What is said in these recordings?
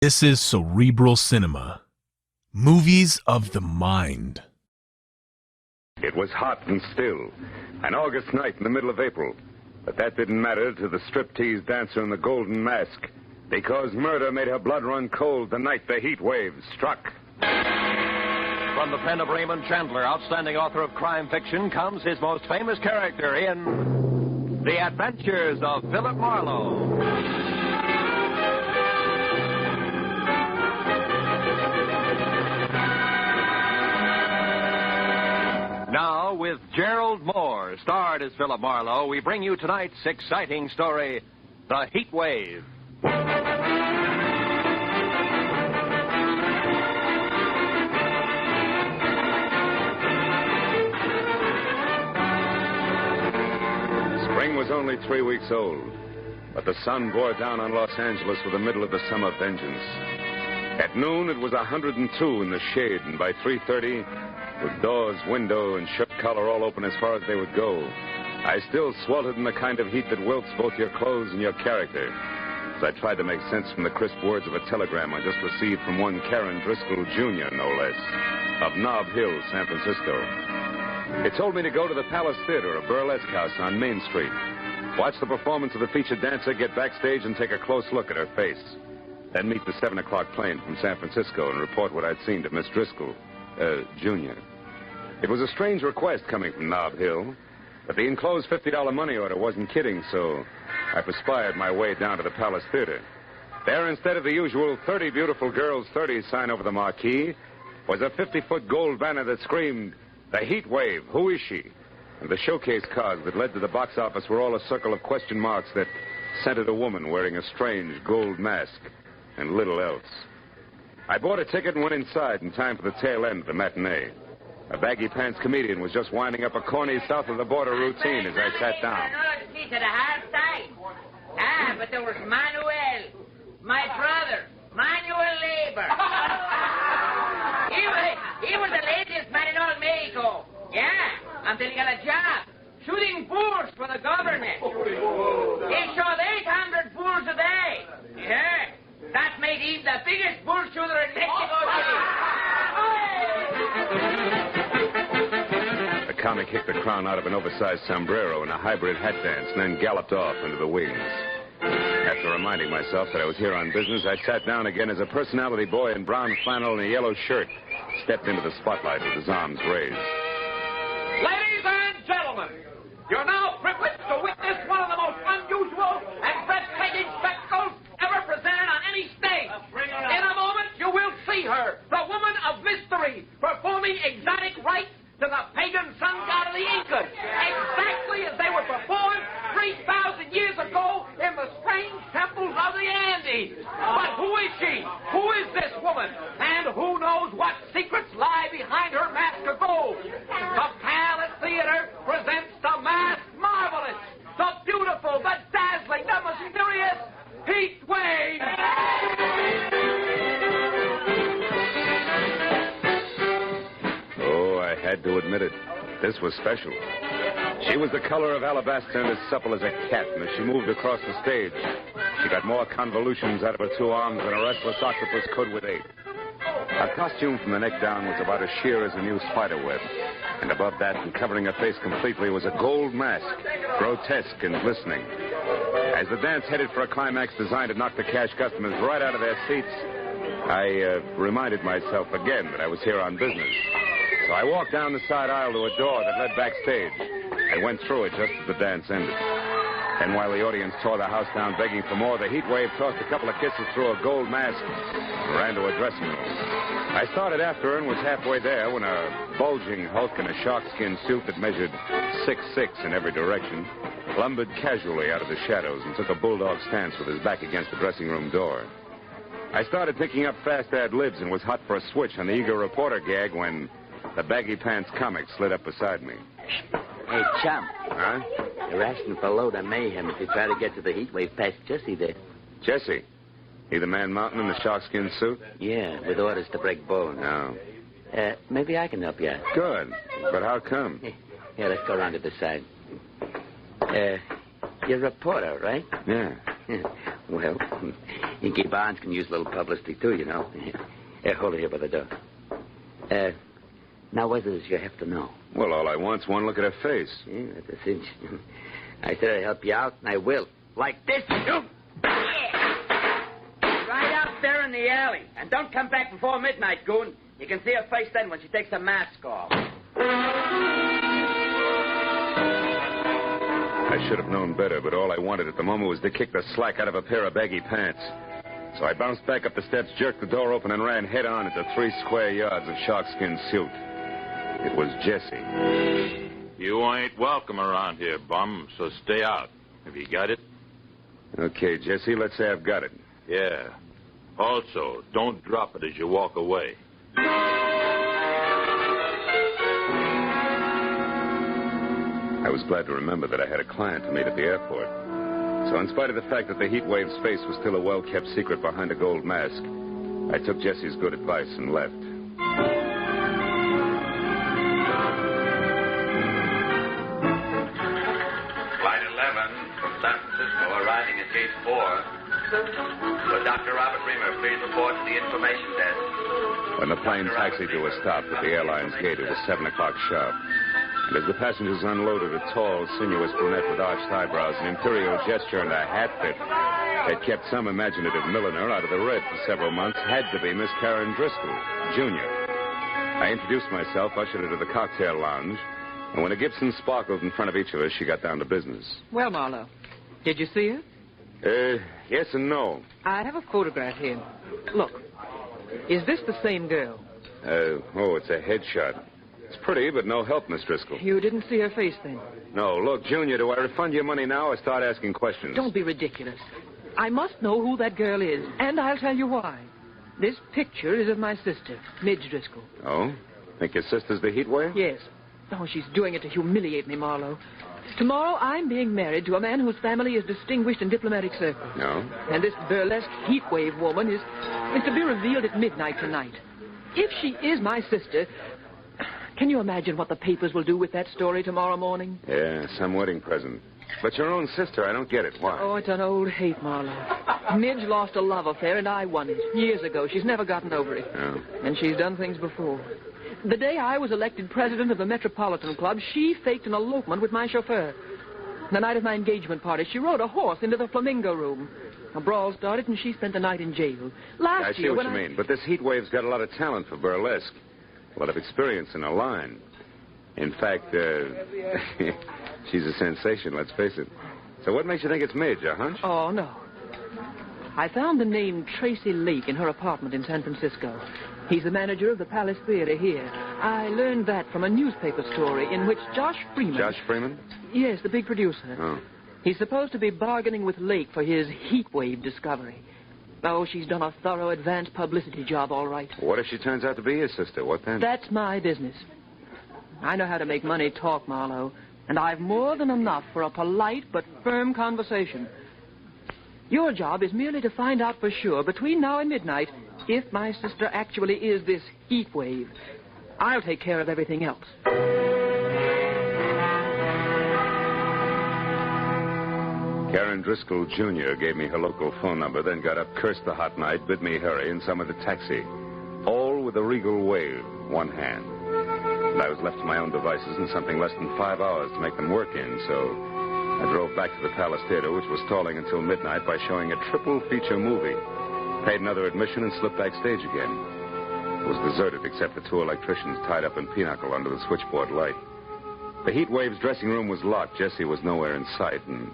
This is cerebral cinema. Movies of the mind. It was hot and still, an August night in the middle of April. But that didn't matter to the striptease dancer in the golden mask, because murder made her blood run cold the night the heat wave struck. From the pen of Raymond Chandler, outstanding author of crime fiction, comes his most famous character in The Adventures of Philip Marlowe. Now, with Gerald Moore, starred as Philip Marlowe, we bring you tonight's exciting story, The Heat Wave. Spring was only 3 weeks old, but the sun bore down on Los Angeles with the middle of the summer vengeance. At noon, it was 102 in the shade, and by 3:30, with doors, window, and shirt collar all open as far as they would go, I still sweltered in the kind of heat that wilts both your clothes and your character, as I tried to make sense from the crisp words of a telegram I just received from one Karen Driscoll, Jr., no less, of Nob Hill, San Francisco. It told me to go to the Palace Theater, a burlesque house on Main Street, watch the performance of the featured dancer, get backstage, and take a close look at her face. Then meet the 7 o'clock plane from San Francisco and report what I'd seen to Miss Driscoll, Jr. It was a strange request coming from Nob Hill, but the enclosed $50 money order wasn't kidding, so I perspired my way down to the Palace Theater. There, instead of the usual 30 beautiful girls, 30 sign over the marquee, was a 50-foot gold banner that screamed, "The Heat Wave, who is she?" And the showcase cards that led to the box office were all a circle of question marks that centered a woman wearing a strange gold mask and little else. I bought a ticket and went inside in time for the tail end of the matinee. A baggy-pants comedian was just winding up a corny south-of-the-border routine as I sat down. But there was Manuel, my brother, Manuel Labor. he was the laziest man in all Mexico. Yeah, until he got a job shooting bulls for the government. He shot 800 bulls a day. Yeah, that made him the biggest bull shooter in Mexico City. The comic kicked the crown out of an oversized sombrero in a hybrid hat dance and then galloped off into the wings. After reminding myself that I was here on business, I sat down again as a personality boy in brown flannel and a yellow shirt stepped into the spotlight with his arms raised. Ladies and gentlemen, you're now privileged to witness one of the most unusual and breathtaking spectacles ever presented on any stage. In a moment, you will see her, the woman of mystery, performing exotic rites to the pagan sun god of the Incas, exactly as they were performed 3,000 years ago in the strange temples of the Andes. But who is she? Who is this woman? And who knows what secrets lie behind her mask of gold? The Palace Theater presents the masked marvelous, the beautiful, the dazzling, the mysterious Heat Wave. I had to admit it. This was special. She was the color of alabaster and as supple as a cat, and as she moved across the stage, she got more convolutions out of her 2 arms than a restless octopus could with 8. Her costume from the neck down was about as sheer as a new spider web, and above that, and covering her face completely, was a gold mask, grotesque and glistening. As the dance headed for a climax designed to knock the cash customers right out of their seats, I reminded myself again that I was here on business. So I walked down the side aisle to a door that led backstage and went through it just as the dance ended. Then while the audience tore the house down begging for more, the heat wave tossed a couple of kisses through a gold mask and ran to a dressing room. I started after her and was halfway there when a bulging hulk in a sharkskin suit that measured 6'6" in every direction lumbered casually out of the shadows and took a bulldog stance with his back against the dressing room door. I started picking up fast ad-libs and was hot for a switch on the eager reporter gag when the baggy-pants comic slid up beside me. Hey, chum. Huh? They're asking for a load of mayhem if you try to get to the heat wave past Jesse there. Jesse? He the man mountain in the sharkskin suit? Yeah, with orders to break bones. No. Maybe I can help you out. Good. But how come? Yeah, let's go around to the side. You're a reporter, right? Yeah. Well, Inky Barnes can use a little publicity, too, you know. Here, hold it here by the door. Now, what does you have to know? Well, all I want's one look at her face. Yeah, that's a cinch. I said I'd help you out, and I will. Like this. Right out there in the alley. And don't come back before midnight, goon. You can see her face then when she takes the mask off. I should have known better, but all I wanted at the moment was to kick the slack out of a pair of baggy pants. So I bounced back up the steps, jerked the door open, and ran head-on into 3 square yards of sharkskin suit. It was Jesse. You ain't welcome around here, bum, so stay out. Have you got it? Okay, Jesse, let's say I've got it. Yeah. Also, don't drop it as you walk away. I was glad to remember that I had a client to meet at the airport. So in spite of the fact that the heat wave's face was still a well-kept secret behind a gold mask, I took Jesse's good advice and left. Flight 11 from San Francisco arriving at Gate 4. Will Dr. Robert Reamer please report to the information desk? When the plane taxied to a stop at the airline's gate, it was 7 o'clock sharp. And as the passengers unloaded, a tall, sinuous brunette with arched eyebrows, an imperial gesture, and a hat that had kept some imaginative milliner out of the red for several months had to be Miss Karen Driscoll, Jr. I introduced myself, ushered her to the cocktail lounge, and when a Gibson sparkled in front of each of us, she got down to business. Well, Marlowe, did you see her? Yes and no. I have a photograph here. Look, is this the same girl? It's a headshot. It's pretty, but no help, Miss Driscoll. You didn't see her face then? No. Look, Junior, do I refund your money now or start asking questions? Don't be ridiculous. I must know who that girl is, and I'll tell you why. This picture is of my sister, Midge Driscoll. Oh? Think your sister's the heat wave? Yes. Oh, she's doing it to humiliate me, Marlowe. Tomorrow I'm being married to a man whose family is distinguished in diplomatic circles. No? And this burlesque heat wave woman is to be revealed at midnight tonight. If she is my sister, can you imagine what the papers will do with that story tomorrow morning? Yeah, some wedding present. But your own sister, I don't get it. Why? Oh, it's an old hate, Marlowe. Midge lost a love affair, and I won it years ago. She's never gotten over it. Oh. And she's done things before. The day I was elected president of the Metropolitan Club, she faked an elopement with my chauffeur. The night of my engagement party, she rode a horse into the Flamingo Room. A brawl started, and she spent the night in jail. I see what you mean, but this heat wave's got a lot of talent for burlesque. A lot of experience in her line. In fact, she's a sensation, let's face it. So what makes you think it's Midge, a hunch? Oh, no. I found the name Tracy Lake in her apartment in San Francisco. He's the manager of the Palace Theater here. I learned that from a newspaper story in which Josh Freeman... Josh Freeman? Yes, the big producer. Oh. He's supposed to be bargaining with Lake for his heat wave discovery. Oh, she's done a thorough advance publicity job, all right. What if she turns out to be his sister? What then? That's my business. I know how to make money talk, Marlowe, and I've more than enough for a polite but firm conversation. Your job is merely to find out for sure, between now and midnight, if my sister actually is this heat wave. I'll take care of everything else. Karen Driscoll, Jr. gave me her local phone number, then got up, cursed the hot night, bid me hurry, and summoned a taxi. All with a regal wave, one hand. And I was left to my own devices in something less than 5 hours to make them work in, so I drove back to the Palace Theater, which was stalling until midnight by showing a triple feature movie. Paid another admission and slipped backstage again. It was deserted except for 2 electricians tied up in pinochle under the switchboard light. The heat wave's dressing room was locked. Jessie was nowhere in sight, and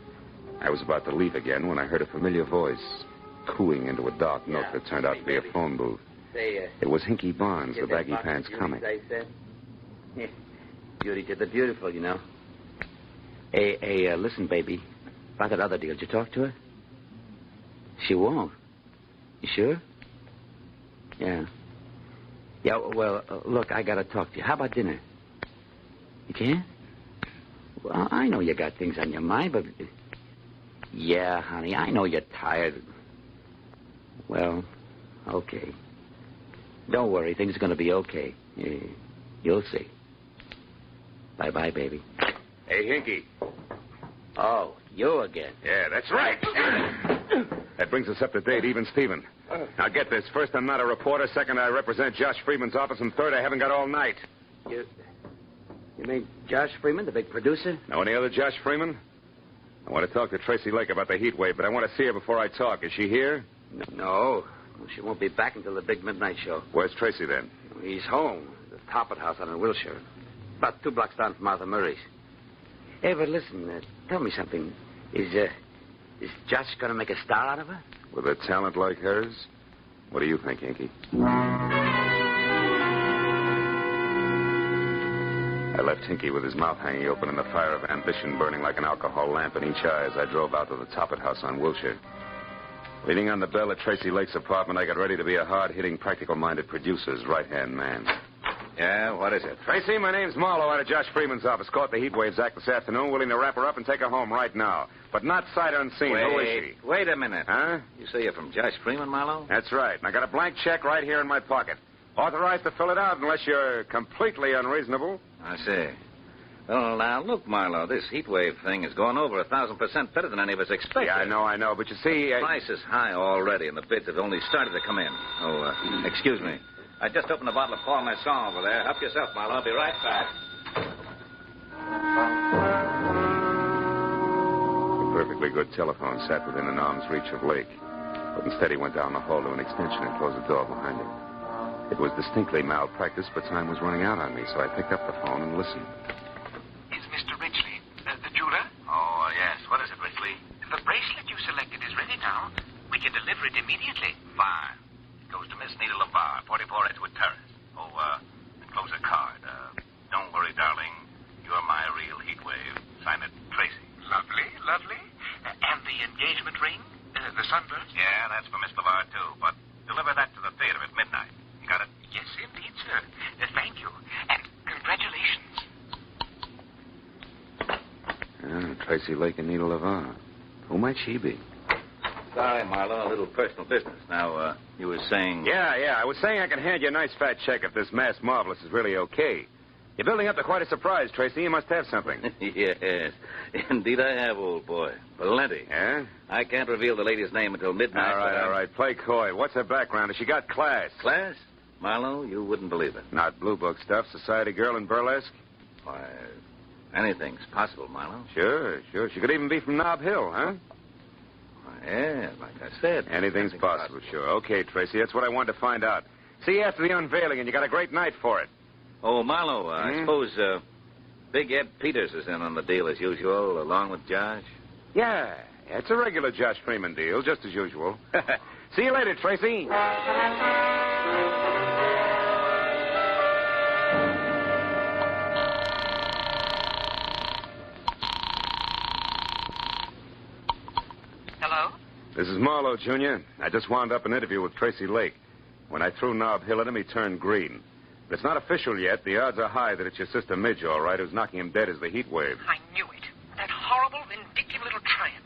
I was about to leave again when I heard a familiar voice cooing into a dark note that turned out to be a phone booth. It was Hinky Barnes, the baggy pants comic. Beauty to the beautiful, you know. Hey, listen, baby. About that other deal, did you talk to her? She won't. You sure? Yeah. Yeah, well, look, I gotta talk to you. How about dinner? You can't? Well, I know you got things on your mind, but... Yeah, honey, I know you're tired. Well, okay. Don't worry, things are gonna be okay. You'll see. Bye-bye, baby. Hey, Hinky. Oh, you again. Yeah, that's right. That brings us up to date, even Steven. Now get this. First, I'm not a reporter. Second, I represent Josh Freeman's office. And third, I haven't got all night. You mean Josh Freeman, the big producer? Know any other Josh Freeman? I want to talk to Tracy Lake about the heat wave, but I want to see her before I talk. Is she here? No. She won't be back until the big midnight show. Where's Tracy, then? He's home. The Toppet House on in Wilshire. About 2 blocks down from Arthur Murray's. Hey, but listen, tell me something. Is Josh going to make a star out of her? With a talent like hers? What do you think, Yankee? I left Hinky with his mouth hanging open and the fire of ambition burning like an alcohol lamp in each eye as I drove out to the Toppet House on Wilshire. Leaning on the bell at Tracy Lake's apartment, I got ready to be a hard-hitting, practical-minded producer's right-hand man. Yeah, what is it? Tracy, my name's Marlowe out of Josh Freeman's office. Caught the Heat Waves Act this afternoon, willing to wrap her up and take her home right now. But not sight unseen. Who is she? Wait a minute. Huh? You say you're from Josh Freeman, Marlowe? That's right. And I got a blank check right here in my pocket. Authorized to fill it out unless you're completely unreasonable. I see. Well, now, look, Marlowe, this heat wave thing is going over 1,000% better than any of us expected. Yeah, I know. But you see... The price is high already, and the bids have only started to come in. Oh, excuse me. I just opened a bottle of Paul Masson over there. Help yourself, Marlowe. I'll be right back. A perfectly good telephone sat within an arm's reach of Lake. But instead he went down the hall to an extension and closed the door behind him. It was distinctly malpractice, but time was running out on me, so I picked up the phone and listened. Is Mr. Ridgely, the jeweler? Oh, yes. What is it, Ridgely? The bracelet you selected is ready now. We can deliver it immediately. Fine. It goes to Miss Nita LeVar, 44 Edgewood Terrace. Oh, enclose a card. Don't worry, darling. You're my real heat wave. Sign it, Tracy. Lovely, lovely. And the engagement ring? The sunburst? Yeah, that's for Miss LeVar, too. But deliver that to the theater at midnight. You got it? Yes, indeed, sir. Thank you. And congratulations. Tracy Lake and Nita LeVar. Who might she be? Sorry, Marlowe, a little personal business. Now, you were saying... Yeah. I was saying I can hand you a nice fat check if this mass marvelous is really okay. You're building up to quite a surprise, Tracy. You must have something. Yes. Indeed I have, old boy. Plenty. Yeah? I can't reveal the lady's name until midnight. All right. Play coy. What's her background? Has she got class? Class? Marlowe, you wouldn't believe it. Not blue book stuff. Society girl in burlesque? Why, anything's possible, Marlowe. Sure. She could even be from Nob Hill, huh? Yeah, like I said. Anything's possible, sure. Okay, Tracy, that's what I wanted to find out. See you after the unveiling, and you got a great night for it. Oh, Marlowe, I suppose Big Ed Peters is in on the deal as usual, along with Josh? Yeah, it's a regular Josh Freeman deal, just as usual. See you later, Tracy. Hello? This is Marlowe, Jr. I just wound up an interview with Tracy Lake. When I threw Nob Hill at him, he turned green. But it's not official yet. The odds are high that it's your sister Midge, all right, who's knocking him dead as the heat wave. I knew it. That horrible, vindictive little tramp.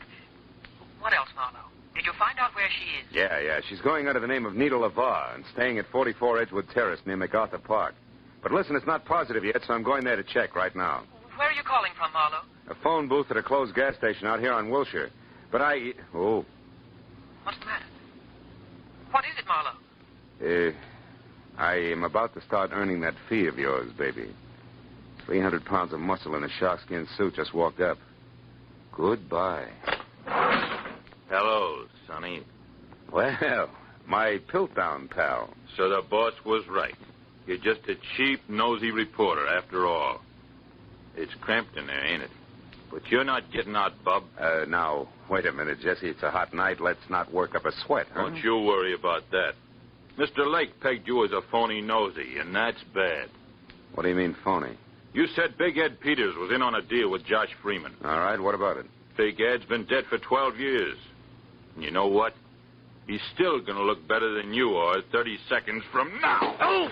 What else, Marlowe? Did you find out where she is? Yeah. She's going under the name of Nita LeVar and staying at 44 Edgewood Terrace near MacArthur Park. But listen, it's not positive yet, so I'm going there to check right now. Where are you calling from, Marlowe? A phone booth at a closed gas station out here on Wilshire. But Oh. What's the matter? What is it, Marlowe? I am about to start earning that fee of yours, baby. 300 pounds of muscle in a sharkskin suit just walked up. Goodbye. Hello, Sonny. Well, my Piltdown pal. So the boss was right. You're just a cheap, nosy reporter, after all. It's cramped in there, ain't it? But you're not getting out, Bub. Now, wait a minute, Jesse. It's a hot night. Let's not work up a sweat, huh? Don't you worry about that. Mr. Lake pegged you as a phony nosy, and that's bad. What do you mean, phony? You said Big Ed Peters was in on a deal with Josh Freeman. All right, what about it? Big Ed's been dead for 12 years. And you know what? He's still going to look better than you are 30 seconds from now. Oh!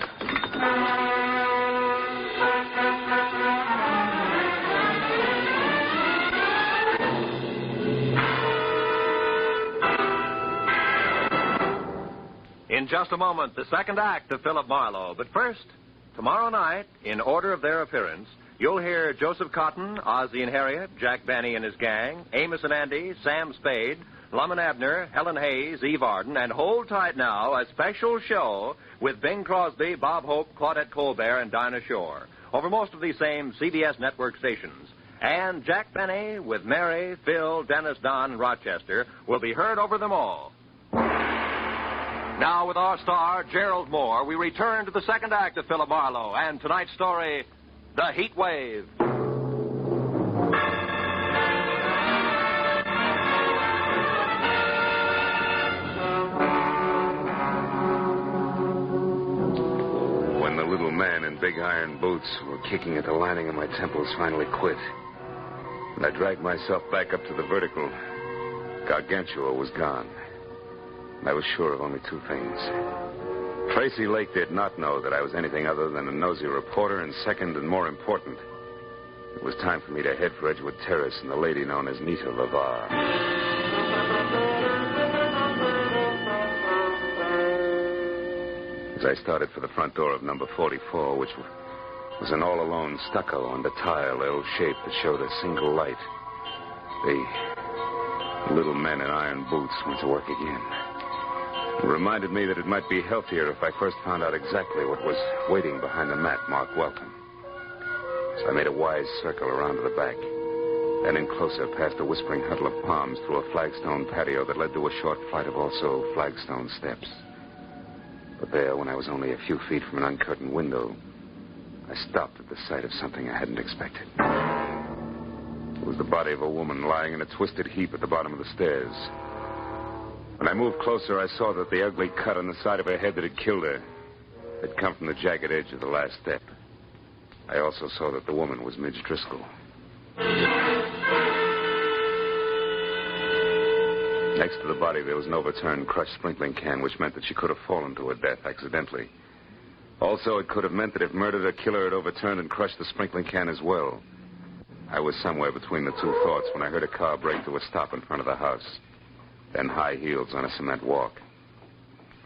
In just a moment, the second act of Philip Marlowe. But first, tomorrow night, in order of their appearance, you'll hear Joseph Cotton, Ozzie and Harriet, Jack Benny and his gang, Amos and Andy, Sam Spade, Lum and Abner, Helen Hayes, Eve Arden, and hold tight now, a special show with Bing Crosby, Bob Hope, Claudette Colbert, and Dinah Shore over most of these same CBS network stations. And Jack Benny with Mary, Phil, Dennis, Don, and Rochester will be heard over them all. Now, with our star, Gerald Moore, we return to the second act of Philip Marlowe and tonight's story, The Heat Wave. When the little man in big iron boots were kicking at the lining of my temples finally quit, and I dragged myself back up to the vertical, Gargantua was gone. And I was sure of only two things. Tracy Lake did not know that I was anything other than a nosy reporter, and second and more important, it was time for me to head for Edgewood Terrace and the lady known as Nita LeVar. As I started for the front door of number 44, which was an all-alone stucco and a tile L-shape that showed a single light, the little men in iron boots went to work again. It reminded me that it might be healthier if I first found out exactly what was waiting behind the mat marked welcome. So I made a wise circle around to the back, then in closer past a whispering huddle of palms through a flagstone patio that led to a short flight of also flagstone steps. But there, when I was only a few feet from an uncurtained window, I stopped at the sight of something I hadn't expected. It was the body of a woman lying in a twisted heap at the bottom of the stairs. When I moved closer, I saw that the ugly cut on the side of her head that had killed her had come from the jagged edge of the last step. I also saw that the woman was Midge Driscoll. Next to the body, there was an overturned, crushed sprinkling can, which meant that she could have fallen to her death accidentally. Also, it could have meant that if murdered, her killer had overturned and crushed the sprinkling can as well. I was somewhere between the two thoughts when I heard a car brake to a stop in front of the house. Then high heels on a cement walk.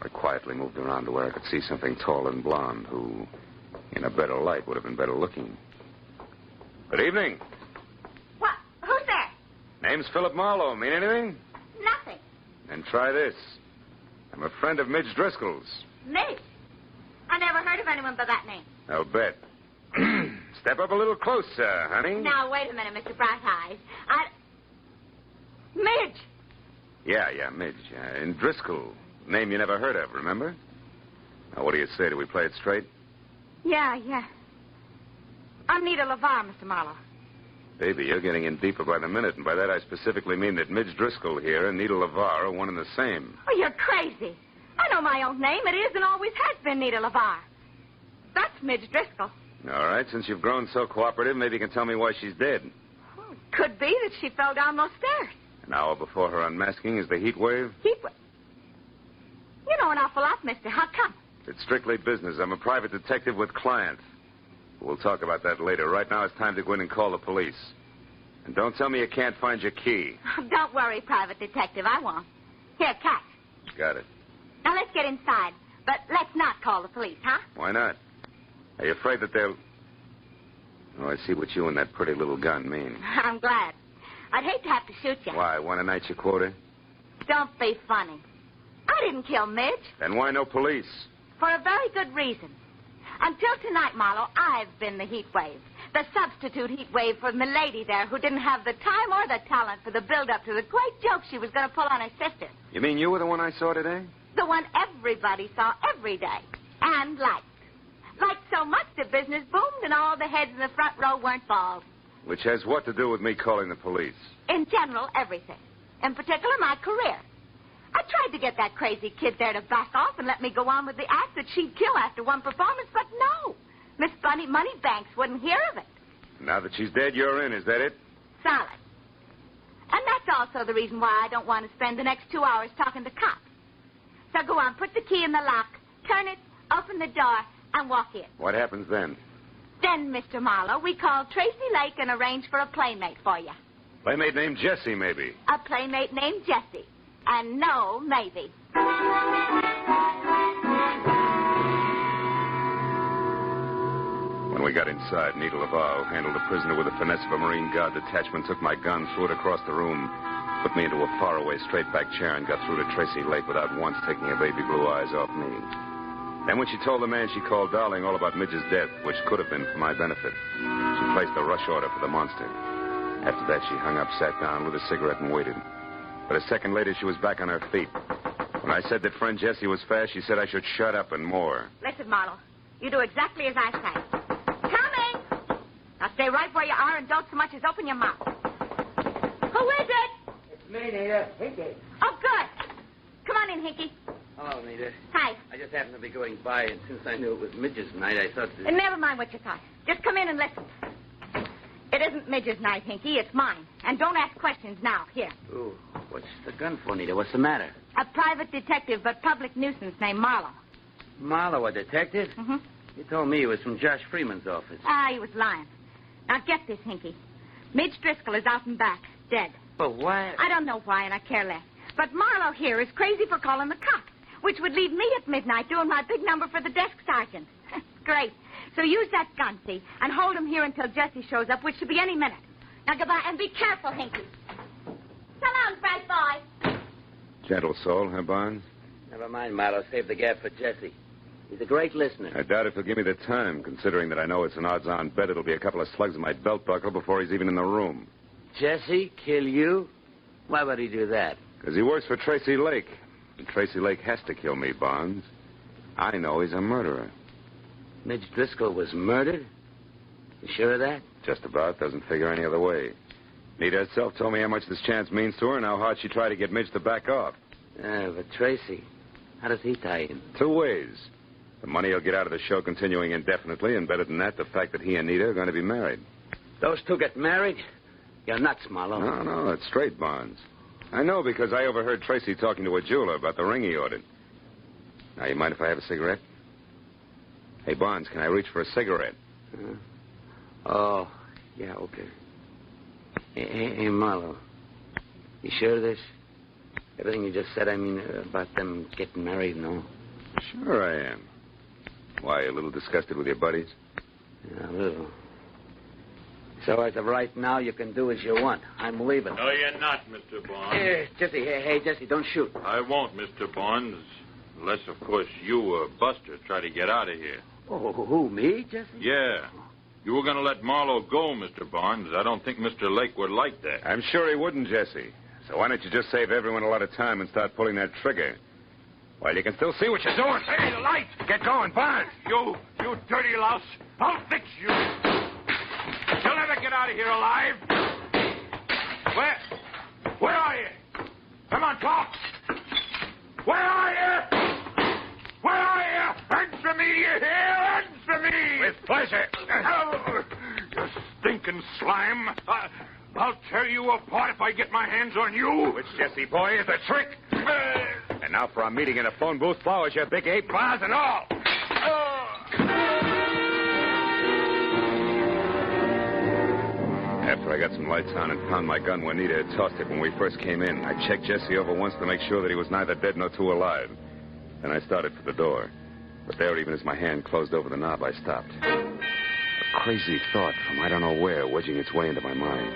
I quietly moved around to where I could see something tall and blonde who, in a better light, would have been better looking. Good evening. What? Who's there? Name's Philip Marlowe. Mean anything? Nothing. Then try this. I'm a friend of Midge Driscoll's. Midge? I never heard of anyone by that name. I'll bet. Step up a little closer, honey. Now, wait a minute, Mr. Bright Eyes. Midge! Yeah, Midge. And Driscoll. Name you never heard of, remember? Now, what do you say? Do we play it straight? Yeah. I'm Nita LeVar, Mr. Marlowe. Baby, you're getting in deeper by the minute, and by that I specifically mean that Midge Driscoll here and Nita LeVar are one and the same. Oh, you're crazy. I know my own name. It is and always has been Nita LeVar. That's Midge Driscoll. All right, since you've grown so cooperative, maybe you can tell me why she's dead. Well, it could be that she fell down those stairs. An hour before her unmasking is the heat wave? Heat wave? You know an awful lot, mister. How come? It's strictly business. I'm a private detective with clients. We'll talk about that later. Right now, it's time to go in and call the police. And don't tell me you can't find your key. Don't worry, private detective. I won't. Here, catch. Got it. Now, let's get inside. But let's not call the police, huh? Why not? Are you afraid that they'll... Oh, I see what you and that pretty little gun mean. I'm glad. I'd hate to have to shoot you. Why, want a night's your quota? Don't be funny. I didn't kill Midge. Then why no police? For a very good reason. Until tonight, Marlowe, I've been the heat wave. The substitute heat wave for Milady there, who didn't have the time or the talent for the build-up to the great joke she was going to pull on her sister. You mean you were the one I saw today? The one everybody saw every day. And liked. Liked so much the business boomed and all the heads in the front row weren't bald. Which has what to do with me calling the police? In general, everything. In particular, my career. I tried to get that crazy kid there to back off and let me go on with the act that she'd kill after one performance, but no. Miss Bunny Moneybanks wouldn't hear of it. Now that she's dead, you're in, is that it? Solid. And that's also the reason why I don't want to spend the next 2 hours talking to cops. So go on, put the key in the lock, turn it, open the door, and walk in. What happens then? Then, Mr. Marlowe, we call Tracy Lake and arrange for a playmate for you. Playmate named Jessie, maybe. A playmate named Jessie. And no, maybe. When we got inside, Nita LeVar, who handled the prisoner with the finesse of a Marine Guard detachment, took my gun, threw it across the room, put me into a faraway straight-back chair and got through to Tracy Lake without once taking her baby blue eyes off me. Then when she told the man she called darling all about Midge's death, which could have been for my benefit, she placed a rush order for the monster. After that, she hung up, sat down, lit a cigarette, and waited. But a second later, she was back on her feet. When I said that friend Jessie was fast, she said I should shut up and more. Listen, Marlowe, you do exactly as I say. Coming! Now stay right where you are and don't so much as open your mouth. Who is it? It's me, Nita. Hinky. Oh, good. Come on in, Hinky. Hello, Nita. Hi. I just happened to be going by, and since I knew it was Midge's night, I thought that... And never mind what you thought. Just come in and listen. It isn't Midge's night, Hinky. It's mine. And don't ask questions now. Here. Ooh, what's the gun for, Nita? What's the matter? A private detective, but public nuisance named Marlowe. Marlowe, a detective? Mm-hmm. You told me he was from Josh Freeman's office. Ah, he was lying. Now get this, Hinky. Midge Driscoll is out and back, dead. But why? I don't know why, and I care less. But Marlowe here is crazy for calling the cops, which would leave me at midnight doing my big number for the desk sergeant. Great. So use that gun, see, and hold him here until Jessie shows up, which should be any minute. Now goodbye, and be careful, Hinky. Come on, bright boy. Gentle soul, huh, Barnes? Never mind, Marlowe. Save the gab for Jesse. He's a great listener. I doubt if he'll give me the time, considering that I know it's an odds-on bet it'll be a couple of slugs in my belt buckle before he's even in the room. Jesse, kill you? Why would he do that? Because he works for Tracy Lake. And Tracy Lake has to kill me, Barnes. I know he's a murderer. Midge Driscoll was murdered? You sure of that? Just about. Doesn't figure any other way. Nita herself told me how much this chance means to her and how hard she tried to get Midge to back off. But Tracy, how does he tie in? 2 ways. The money he'll get out of the show continuing indefinitely, and better than that, the fact that he and Nita are going to be married. Those two get married? You're nuts, Marlowe. No, that's straight, Barnes. I know because I overheard Tracy talking to a jeweler about the ring he ordered. Now, you mind if I have a cigarette? Hey, Barnes, can I reach for a cigarette? Oh, yeah, okay. Hey, Marlowe, you sure of this? Everything you just said, I mean, about them getting married and all? Sure I am. Why, a little disgusted with your buddies? Yeah, a little. So as of right now, you can do as you want. I'm leaving. No, you're not, Mr. Barnes. Jesse, hey, Jesse, don't shoot. I won't, Mr. Barnes. Unless, of course, you or Buster try to get out of here. Oh, who, me, Jesse? Yeah. You were going to let Marlowe go, Mr. Barnes. I don't think Mr. Lake would like that. I'm sure he wouldn't, Jesse. So why don't you just save everyone a lot of time and start pulling that trigger? While you can still see what you're doing. Hey, the light! Get going, Barnes! You dirty louse. I'll fix you. You'll never get out of here alive. Where are you? Come on, talk. Where are you? Where are you? Answer me, you hear? Answer me! With pleasure. Oh, you stinking slime. I'll tear you apart if I get my hands on you. Which, Jesse boy, is a trick. And now for our meeting in a phone booth, flowers, you big ape, bars and all. After I got some lights on and found my gun where Nita had tossed it when we first came in, I checked Jesse over once to make sure that he was neither dead nor too alive. Then I started for the door. But there, even as my hand closed over the knob, I stopped. A crazy thought from I don't know where wedging its way into my mind.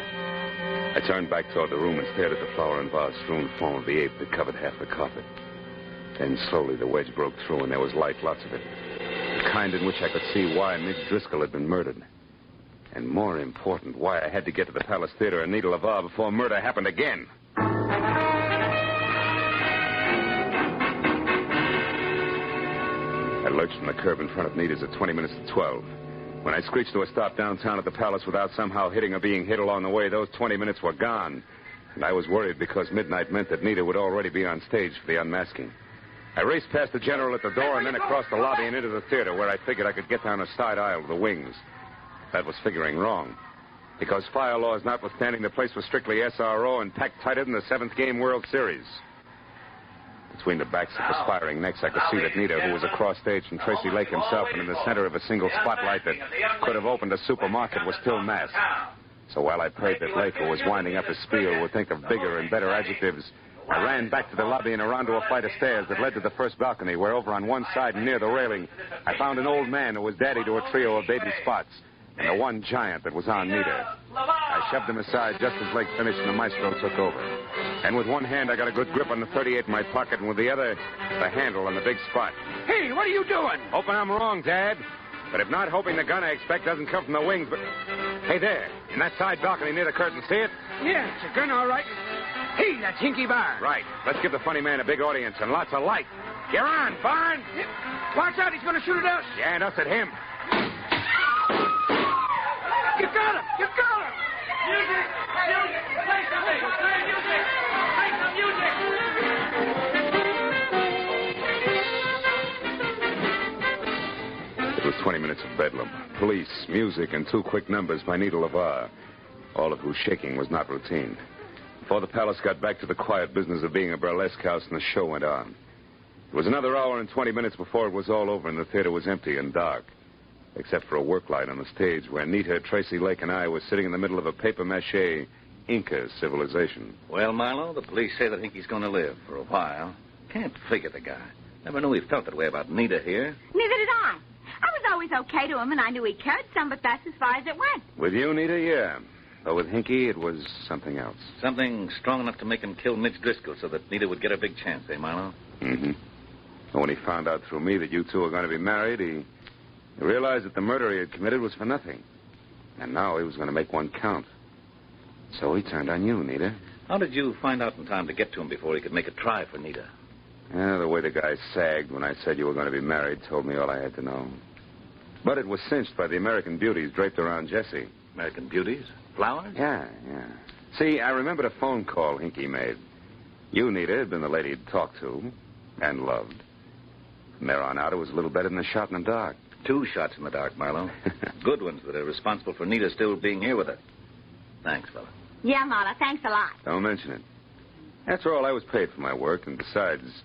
I turned back toward the room and stared at the flower and vase-strewn form of the ape that covered half the carpet. Then slowly the wedge broke through and there was light, lots of it. The kind in which I could see why Midge Driscoll had been murdered. And more important, why I had to get to the Palace Theater in Nita LaVar before murder happened again. I lurched from the curb in front of Nita's at 20 minutes to 12. When I screeched to a stop downtown at the Palace without somehow hitting or being hit along the way, those 20 minutes were gone. And I was worried because midnight meant that Nita would already be on stage for the unmasking. I raced past the general at the door and then across the lobby and into the theater where I figured I could get down a side aisle to the wings. That was figuring wrong. Because fire laws notwithstanding, the place was strictly SRO and packed tighter than the 7th Game World Series. Between the backs of perspiring necks, I could see that Nita, who was across stage from Tracy Lake himself and in the center of a single spotlight that could have opened a supermarket, was still masked. So while I prayed that Lake, who was winding up his spiel, would think of bigger and better adjectives, I ran back to the lobby and around to a flight of stairs that led to the first balcony, where over on one side and near the railing, I found an old man who was daddy to a trio of baby spots, and the one giant that was on Nita. I shoved him aside just as Lake finished and the maestro took over. And with one hand, I got a good grip on the .38 in my pocket, and with the other, the handle on the big spot. Hey, what are you doing? Hoping I'm wrong, Dad. But if not, hoping the gun I expect doesn't come from the wings, but... Hey, there, in that side balcony near the curtain, see it? Yeah, it's a gun, all right. Hey, that's Hinky Barnes. Right. Let's give the funny man a big audience and lots of light. You're on, Barnes. Watch out, he's going to shoot at us. Yeah, and us at him. You got him! You got him! Music! Music! Play something! Play music! Play some music! It was 20 minutes of bedlam. Police, music, and 2 quick numbers by Nita LeVar, all of whose shaking was not routine. Before the Palace got back to the quiet business of being a burlesque house, and the show went on. It was another hour and 20 minutes before it was all over, and the theater was empty and dark, except for a work light on the stage where Nita, Tracy Lake, and I were sitting in the middle of a papier-mâché Inca civilization. Well, Marlowe, the police say that Hinky's going to live for a while. Can't figure the guy. Never knew he felt that way about Nita here. Neither did I. I was always okay to him, and I knew he cared some, but that's as far as it went. With you, Nita, yeah. But with Hinky, it was something else. Something strong enough to make him kill Mitch Driscoll so that Nita would get a big chance, eh, Marlowe? Mm-hmm. And when he found out through me that you two were going to be married, he realized that the murder he had committed was for nothing. And now he was going to make one count. So he turned on you, Nita. How did you find out in time to get to him before he could make a try for Nita? Yeah, the way the guy sagged when I said you were going to be married told me all I had to know. But it was cinched by the American beauties draped around Jessie. American beauties? Flowers? Yeah. See, I remembered a phone call Hinky made. You, Nita, had been the lady he'd talked to and loved. From there on out, it was a little better than a shot in the dark. 2 shots in the dark, Marlowe. Good ones that are responsible for Nita still being here with her. Thanks, fella. Yeah, Marla, thanks a lot. Don't mention it. After all, I was paid for my work, and besides,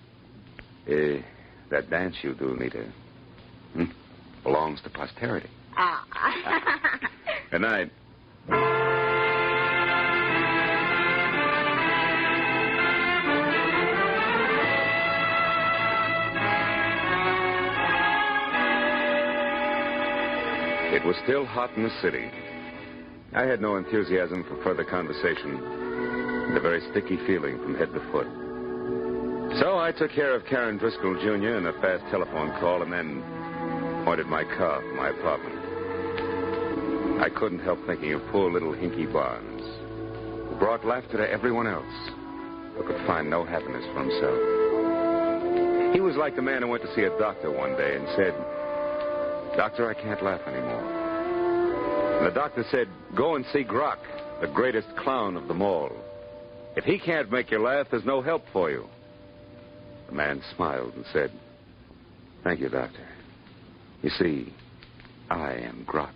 that dance you do, Nita, belongs to posterity. Ah. Good night. It was still hot in the city. I had no enthusiasm for further conversation, and a very sticky feeling from head to foot. So I took care of Karen Driscoll, Jr. in a fast telephone call and then pointed my car for my apartment. I couldn't help thinking of poor little Hinky Barnes, who brought laughter to everyone else, but could find no happiness for himself. He was like the man who went to see a doctor one day and said, "Doctor, I can't laugh anymore." And the doctor said, "Go and see Grok, the greatest clown of them all. If he can't make you laugh, there's no help for you." The man smiled and said, "Thank you, doctor. You see, I am Grok."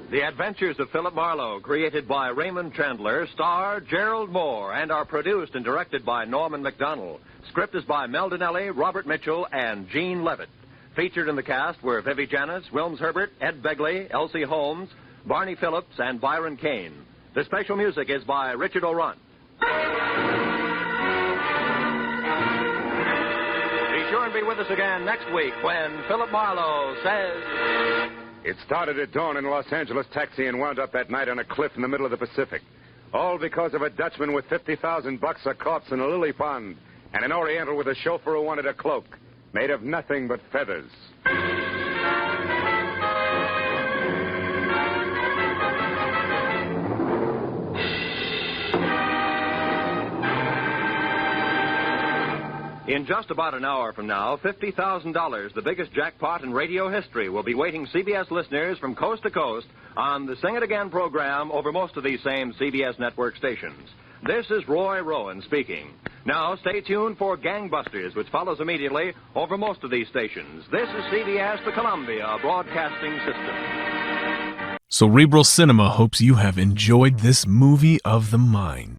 The Adventures of Philip Marlowe, created by Raymond Chandler, star Gerald Moore, and are produced and directed by Norman McDonald. Script is by Mel Donnelly, Robert Mitchell, and Gene Levitt. Featured in the cast were Vivi Janis, Wilms Herbert, Ed Begley, Elsie Holmes, Barney Phillips, and Byron Kane. The special music is by Richard O'Runt. Be sure and be with us again next week when Philip Marlowe says... It started at dawn in a Los Angeles taxi and wound up that night on a cliff in the middle of the Pacific. All because of a Dutchman with $50,000, a corpse in a lily pond, and an Oriental with a chauffeur who wanted a cloak made of nothing but feathers. In just about an hour from now, $50,000, the biggest jackpot in radio history, will be waiting CBS listeners from coast to coast on the Sing It Again program over most of these same CBS network stations. This is Roy Rowan speaking. Now, stay tuned for Gangbusters, which follows immediately over most of these stations. This is CBS, the Columbia Broadcasting System. Cerebral Cinema hopes you have enjoyed this movie of the mind.